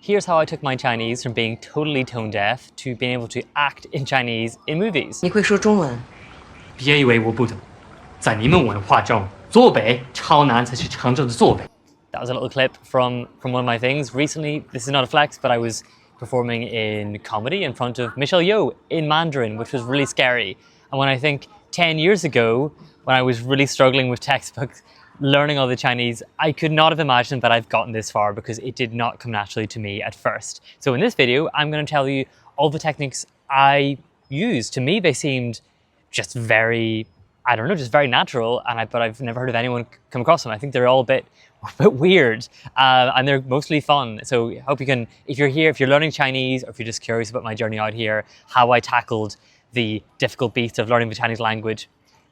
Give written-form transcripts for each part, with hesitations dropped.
Here's how I took my Chinese from being totally tone deaf to being able to act in Chinese in movies. 你会说中文？别以为我不懂，在你们文化中，坐北朝南才是真正的坐北。 That was a little clip from one of my things. Recently, this is not a flex, but I was performing in comedy in front of Michelle Yeoh in Mandarin, which was really scary. And when I think 10 years ago, when I was really struggling with textbooks, learning all the Chinese, I could not have imagined that I've gotten this far because it did not come naturally to me at first. So in this video, I'm going to tell you all the techniques I used. To me, they seemed just very, I don't know, just very natural. But I've never heard of anyone come across them. I think they're all a bit weird and they're mostly fun. So I hope you can, if you're here, if you're learning Chinese, or if you're just curious about my journey out here, how I tackled the difficult beast of learning the Chinese language,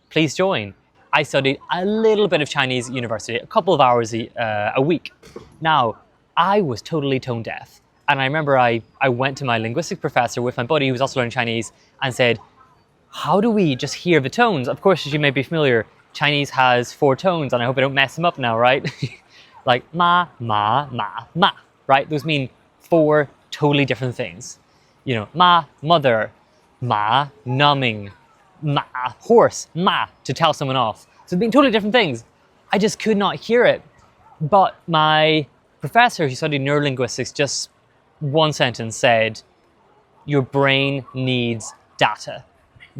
please join. I studied a little bit of Chinese at university, a couple of hours a week. Now, I was totally tone deaf. And I remember I went to my linguistics professor with my buddy who was also learning Chinese and said, how do we just hear the tones? Of course, as you may be familiar, Chinese has 4 tones, and I hope I don't mess them up now, right? Like ma, ma, ma, ma, right? Those mean 4 totally different things. You know, ma, mother, ma, numbing, ma, horse, ma, to tell someone off. So being totally different things. I just could not hear it. But my professor who studied neurolinguistics, just one sentence said, your brain needs data.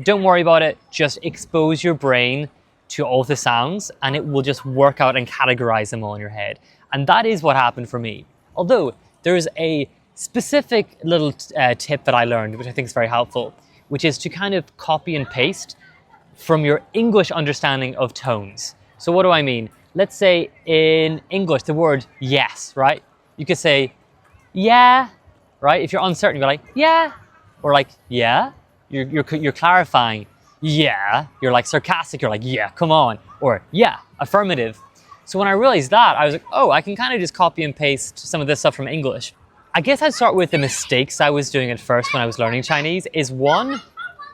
Don't worry about it, just expose your brain to all the sounds and it will just work out and categorize them all in your head. And that is what happened for me. Although there's a specific little tip that I learned, which I think is very helpful, which is to kind of copy and paste from your English understanding of tones. So what do I mean? Let's say in English, the word yes, right? You could say, yeah, right? If you're uncertain, you're like, yeah, or like, yeah. You're clarifying, yeah. You're like sarcastic, you're like, yeah, come on. Or yeah, affirmative. So when I realized that, I was like, oh, I can kind of just copy and paste some of this stuff from English. I guess I'd start with the mistakes I was doing at first when I was learning Chinese is one,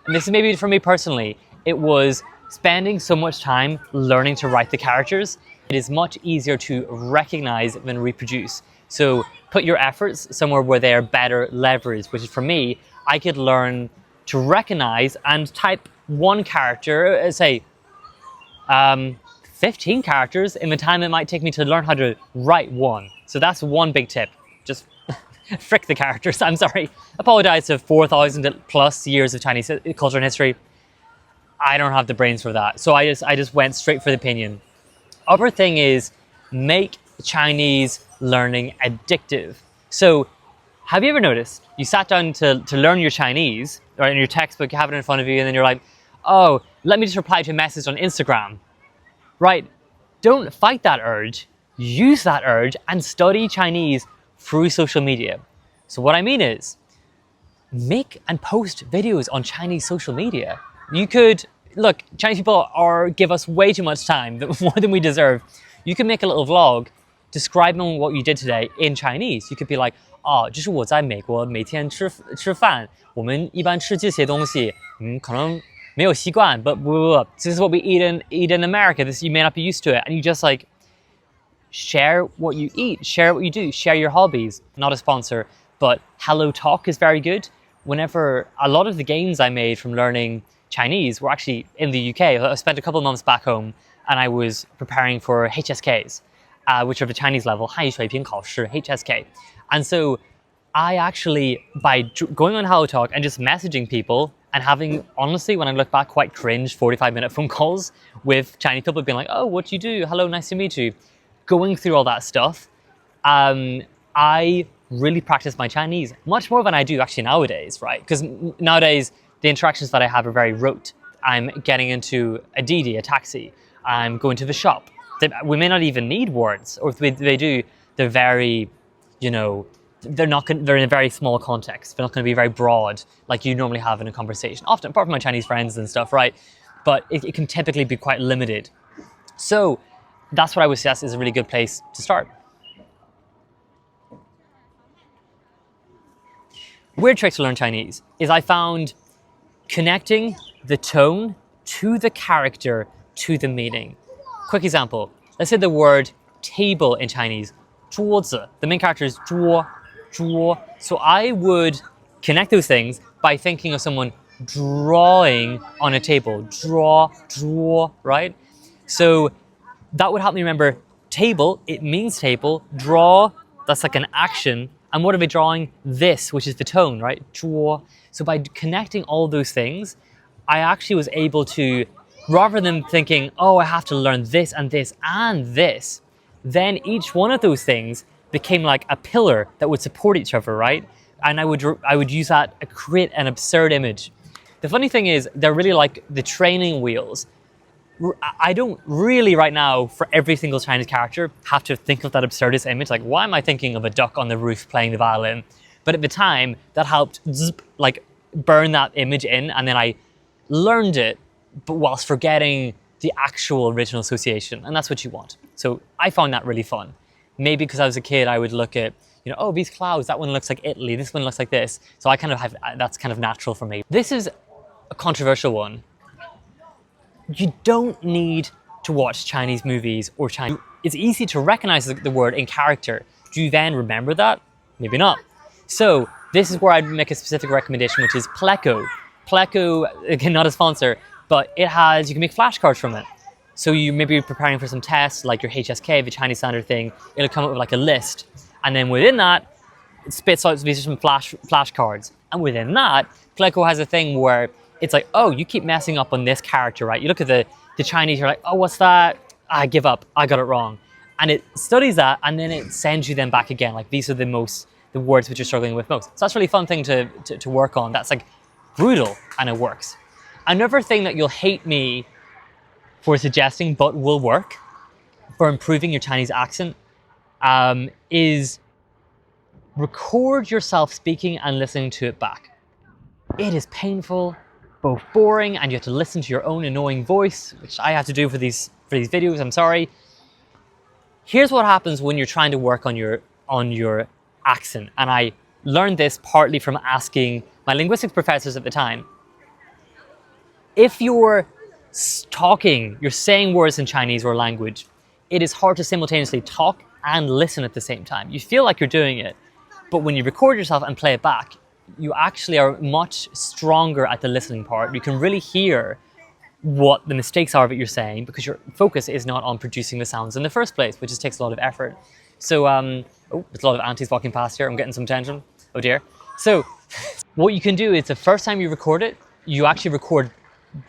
and this is maybe for me personally, it was spending so much time learning to write the characters. It is much easier to recognize than reproduce. So put your efforts somewhere where they are better leveraged, which is for me, I could learn to recognize and type one character, say 15 characters in the time it might take me to learn how to write one. So that's one big tip. Just frick the characters, I'm sorry. Apologize to 4,000 plus years of Chinese culture and history. I don't have the brains for that. So I just went straight for the opinion. Other thing is make Chinese learning addictive. So have you ever noticed, you sat down to learn your Chinese, right, in your textbook, you have it in front of you, and then you're like, oh, let me just reply to a message on Instagram, right? Don't fight that urge, use that urge, and study Chinese through social media. So what I mean is, make and post videos on Chinese social media. You could, look, Chinese people give us way too much time, more than we deserve. You can make a little vlog describing what you did today in Chinese. You could be like, 哦，就是我在美国每天吃饭，我们一般吃这些东西，可能没有习惯 but this is what we eat in America. This you may not be used to it, and you just like share what you eat, share what you do, share your hobbies. Not a sponsor, but Hello Talk is very good. Whenever a lot of the gains I made from learning Chinese were actually in the UK. I spent a couple of months back home, and I was preparing for HSKs, which are the Chinese level, 汉语水平考试 HSK. And so I actually, by going on Hello Talk and just messaging people and having, honestly, when I look back, quite cringe 45-minute phone calls with Chinese people being like, oh, what do you do? Hello, nice to meet you. Going through all that stuff, I really practice my Chinese much more than I do actually nowadays, right? Because nowadays, the interactions that I have are very rote. I'm getting into a Didi, a taxi. I'm going to the shop. We may not even need words, or if they do, they're very, you know, they're in a very small context. They're not going to be very broad like you normally have in a conversation. Often, apart from my Chinese friends and stuff, right? But it can typically be quite limited. So that's what I would suggest is a really good place to start. Weird trick to learn Chinese is I found connecting the tone to the character to the meaning. Quick example. Let's say the word table in Chinese, 桌子. The main character is 桌. draw. So I would connect those things by thinking of someone drawing on a table. Draw, right? So that would help me remember table, it means table. Draw, that's like an action. And what are we drawing? This, which is the tone, right? Draw. So by connecting all those things, I actually was able to, rather than thinking, oh, I have to learn this and this and this, then each one of those things became like a pillar that would support each other, right? And I would use that to create an absurd image. The funny thing is, they're really like the training wheels. I don't really right now, for every single Chinese character, have to think of that absurdist image. Like, why am I thinking of a duck on the roof playing the violin? But at the time, that helped like burn that image in, and then I learned it, but whilst forgetting the actual original association, and that's what you want. So I found that really fun. Maybe because I was a kid, I would look at, oh, these clouds, that one looks like Italy, this one looks like this. So I kind of have, that's kind of natural for me. This is a controversial one. You don't need to watch Chinese movies or Chinese. It's easy to recognize the word in character. Do you then remember that? Maybe not. So this is where I'd make a specific recommendation, which is Pleco. Pleco, again, not a sponsor, but you can make flashcards from it. So you may be preparing for some tests, like your HSK, the Chinese standard thing. It'll come up with like a list. And then within that, it spits out these some flashcards. And within that, Pleco has a thing where it's like, oh, you keep messing up on this character, right? You look at the Chinese, you're like, oh, what's that? I give up, I got it wrong. And it studies that, and then it sends you them back again. Like, these are the words which you're struggling with most. So that's a really fun thing to work on. That's like brutal, and it works. Another thing that you'll hate me for suggesting, but will work for improving your Chinese accent, is record yourself speaking and listening to it back. It is painful, both boring, and you have to listen to your own annoying voice, which I have to do for these videos, I'm sorry. Here's what happens when you're trying to work on your accent, and I learned this partly from asking my linguistics professors at the time. If you're talking, you're saying words in Chinese or language, it is hard to simultaneously talk and listen at the same time. You feel like you're doing it, but when you record yourself and play it back, you actually are much stronger at the listening part. You can really hear what the mistakes are that you're saying, because your focus is not on producing the sounds in the first place, which just takes a lot of effort. So, oh, there's a lot of aunties walking past here. I'm getting some attention. Oh dear. So, what you can do is the first time you record it, you actually record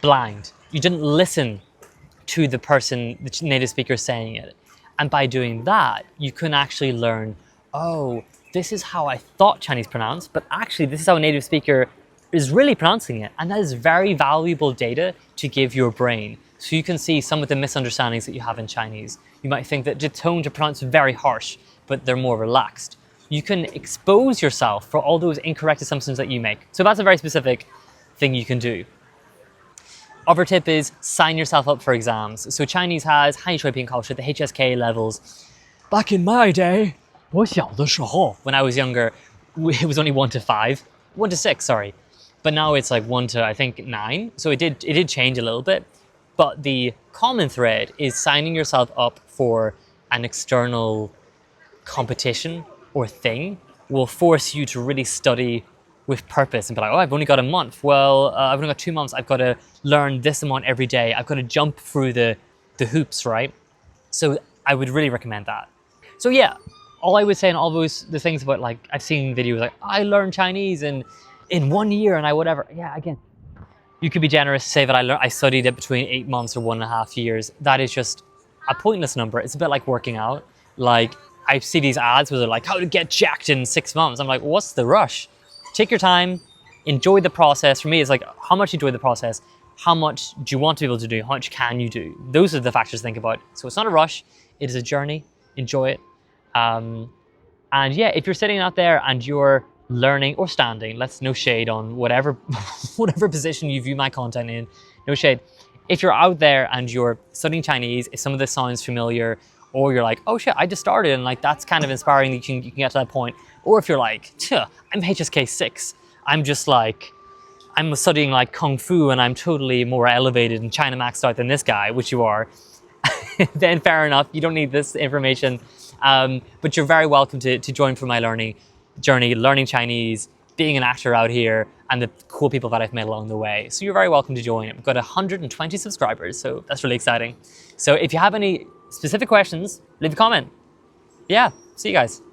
blind. You didn't listen to the person, the native speaker saying it. And by doing that, you can actually learn, oh, this is how I thought Chinese pronounced, but actually this is how a native speaker is really pronouncing it. And that is very valuable data to give your brain. So you can see some of the misunderstandings that you have in Chinese. You might think that the tones are pronounced very harsh, but they're more relaxed. You can expose yourself for all those incorrect assumptions that you make. So that's a very specific thing you can do. Other tip is sign yourself up for exams. So Chinese has 汉语水平考试, the HSK levels. Back in my day, 我小的时候, when I was younger, it was only 1 to 5, 1 to 6, sorry. But now it's like 1 to, I think, 9. So it did change a little bit. But the common thread is signing yourself up for an external competition or thing will force you to really study with purpose and be like, oh, I've only got a month. Well, I've only got 2 months. I've got to learn this amount every day. I've got to jump through the hoops, right? So I would really recommend that. So yeah, all I would say in all the things about, like, I've seen videos like, I learned Chinese in 1 year and I whatever. Yeah, again, you could be generous, say that I studied it between 8 months or 1.5 years. That is just a pointless number. It's a bit like working out. Like, I see these ads where they're like, how to get jacked in 6 months. I'm like, what's the rush? Take your time, enjoy the process. For me, it's like, how much you enjoy the process, how much do you want to be able to do, how much can you do? Those are the factors to think about. So it's not a rush, it is a journey, enjoy it. And yeah, if you're sitting out there and you're learning or standing, no shade on whatever position you view my content in, no shade. If you're out there and you're studying Chinese, if some of this sounds familiar, or you're like, oh shit, I just started, and like that's kind of inspiring that you can get to that point. Or if you're like, I'm HSK 6, I'm studying like Kung Fu and I'm totally more elevated in China maxed out than this guy, which you are, then fair enough, you don't need this information. But you're very welcome to join for my learning. journey, learning Chinese, being an actor out here, and the cool people that I've met along the way. So you're very welcome to join. I've got 120 subscribers, so that's really exciting. So if you have any specific questions, leave a comment. Yeah, see you guys.